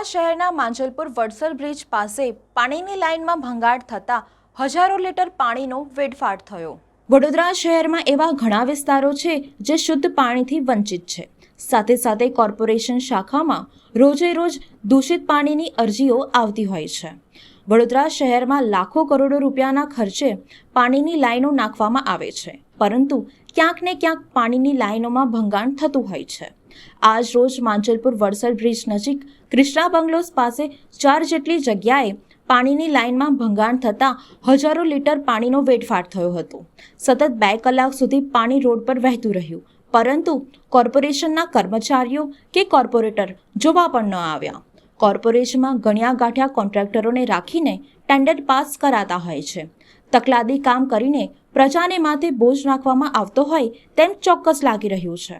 શહેરના માંજલપુર વડસર બ્રિજ પાસે પાણીની લાઇનમાં ભંગાણ થતા હજારો લીટર પાણીનો વેડફાટ થયો। વડોદરા શહેરમાં એવા ઘણા વિસ્તારો છે જે શુદ્ધ પાણીથી વંચિત છે। સાથે સાથે કોર્પોરેશન શાખામાં રોજે રોજ દૂષિત પાણીની અરજીઓ આવતી હોય છે। વડોદરા શહેરમાં લાખો કરોડો રૂપિયાના ખર્ચે પાણીની લાઈનો નાખવામાં આવે છે, પરંતુ ક્યાંક ને ક્યાંક પાણીની લાઈનોમાં ભંગાણ થતું હોય છે। આજ રોજ માંજલપુર વડસર બ્રિજ નજીક ક્રિષ્ના બંગલોઝ પાસે 4 જેટલી જગ્યાએ પાણીની લાઇનમાં ભંગાણ થતાં હજારો લીટર પાણીનો વેડફાટ થયો હતો। સતત 2 કલાક સુધી પાણી રોડ પર વહેતું રહ્યું, પરંતુ કોર્પોરેશનના કર્મચારીઓ કે કોર્પોરેટર જોવા પણ ન આવ્યા। કોર્પોરેશનમાં ગણ્યા ગાંઠ્યા કોન્ટ્રાક્ટરોને રાખીને ટેન્ડર પાસ કરાતા હોય છે। તકલાદી કામ કરીને પ્રજાને માથે બોજ નાખવામાં આવતો હોય તેમ ચોક્કસ લાગી રહ્યું છે।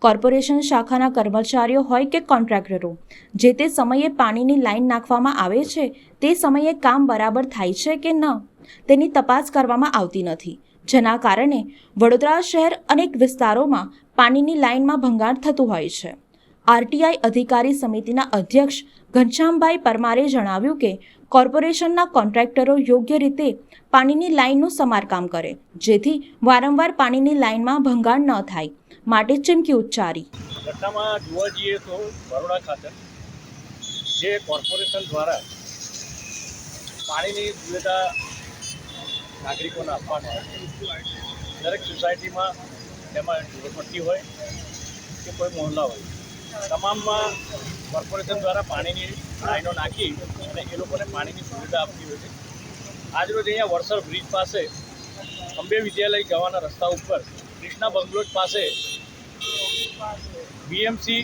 કોર્પોરેશન શાખાના કર્મચારીઓ હોય કે કોન્ટ્રાક્ટરો, જે તે સમયે પાણીની લાઈન નાખવામાં આવે છે તે સમયે કામ બરાબર થાય છે કે ન તેની તપાસ કરવામાં આવતી નથી, જેના કારણે વડોદરા શહેર અનેક વિસ્તારોમાં પાણીની લાઈનમાં ભંગાણ થતું હોય છે। આરટીઆઈ અધિકારી સમિતિના અધ્યક્ષ ઘનશ્યામભાઈ પરમારે જણાવ્યું કે કોર્પોરેશનના કોન્ટ્રાક્ટરો યોગ્ય રીતે પાણીની લાઈનનું સમારકામ કરે, જેથી વારંવાર પાણીની લાઈનમાં ભંગાણ ન થાય માટે ચીમકી ઉચ્ચારી। ઘટનામાં જોવા જઈએ તો બરોડા ખાતે જે કોર્પોરેશન દ્વારા પાણીની સુવિધા નાગરિકોને આપવામાં આવે, દરેક સોસાયટીમાં તેમાં ઝૂંપડપટ્ટી હોય કે કોઈ મહોલ્લા હોય, તમામમાં કોર્પોરેશન દ્વારા પાણીની લાઈનો નાખી અને એ લોકોને પાણીની સુવિધા આપતી હોય છે। આજરોજ અહીંયા વડસર બ્રિજ પાસે અંબે વિદ્યાલય જવાના રસ્તા ઉપર ક્રિષ્ના બંગલોઝ પાસે બીએમસી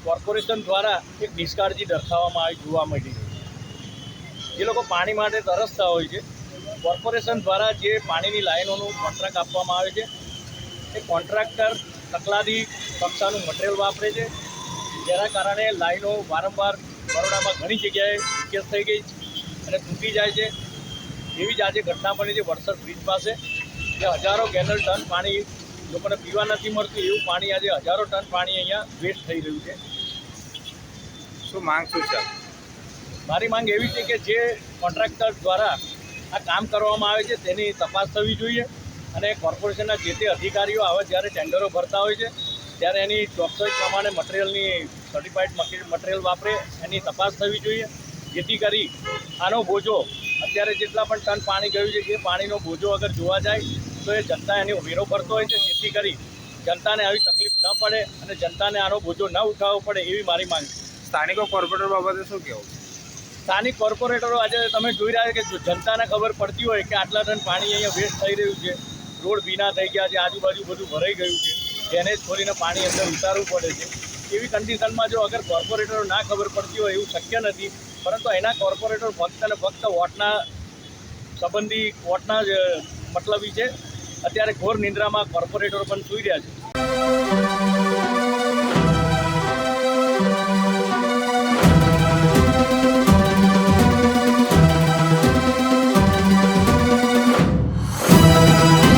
કોર્પોરેશન દ્વારા એક નિષ્કાળજી દર્શાવવામાં આવી જોવા મળી છે। જે લોકો પાણી માટે તરસતા હોય છે, કોર્પોરેશન દ્વારા જે પાણીની લાઈનોનું કોન્ટ્રાક્ટ આપવામાં આવે છે એ કોન્ટ્રાક્ટર તકલાદી કક્ષાનું મટીરિયલ વાપરે છે, જેના કારણે લાઈનો વારંવાર બરોડામાં ઘણી જગ્યાએ લીકેજ થઈ ગઈ અને તૂટી જાય છે। એવી જ આજે ઘટના બની છે વડસર બ્રિજ પાસે, જે હજારો ગેલન ટન પાણી લોકોને પીવા નથી મળતું, એવું પાણી આજે હજારો ટન પાણી અહીંયા વેસ્ટ થઈ રહ્યું છે। શું માંગ શું છે? મારી માંગ એવી છે કે જે કોન્ટ્રાક્ટર દ્વારા આ કામ કરવામાં આવે છે તેની તપાસ થવી જોઈએ અને કોર્પોરેશનના જે તે અધિકારીઓ આવે જ્યારે ટેન્ડરો ભરતા હોય છે ત્યારે એની ચોકસાઈ પ્રમાણે મટીરિયલની સર્ટિફાઈડ મટીરિયલ વાપરે, એની તપાસ થવી જોઈએ, જેથી કરી આનો બોજો અત્યારે જેટલા પણ ટન પાણી ગયું છે એ પાણીનો બોજો અગર જોવા જાય તો એ જનતા એની વેરો ભરતો હોય છે, જેથી કરી જનતાને આવી તકલીફ ન પડે અને જનતાને આનો બોજો ન ઉઠાવવો પડે, એવી મારી માંગ છે। સ્થાનિકો કોર્પોરેટર બાબતે શું કહેવું? સ્થાનિક કોર્પોરેટરો આજે તમે જોઈ રહ્યા છો કે જનતાને ખબર પડતી હોય કે આટલા ટન પાણી અહીંયા વેસ્ટ થઈ રહ્યું છે, રોડ ભીના થઈ ગયા છે, આજુબાજુ બધું ભરાઈ ગયું છે, તેને જ ખોલીને પાણી અંદર ઉતારવું પડે છે। એવી કન્ડિશનમાં જો અગર કોર્પોરેટરો ના ખબર પડતી હોય એવું શક્ય નથી, પરંતુ એના કોર્પોરેટર ફક્ત અને ફક્ત વોટના સંબંધી વોટના જ મતલબી છે। અત્યારે ઘોર નિંદ્રામાં કોર્પોરેટરો પણ સૂઈ રહ્યા છે।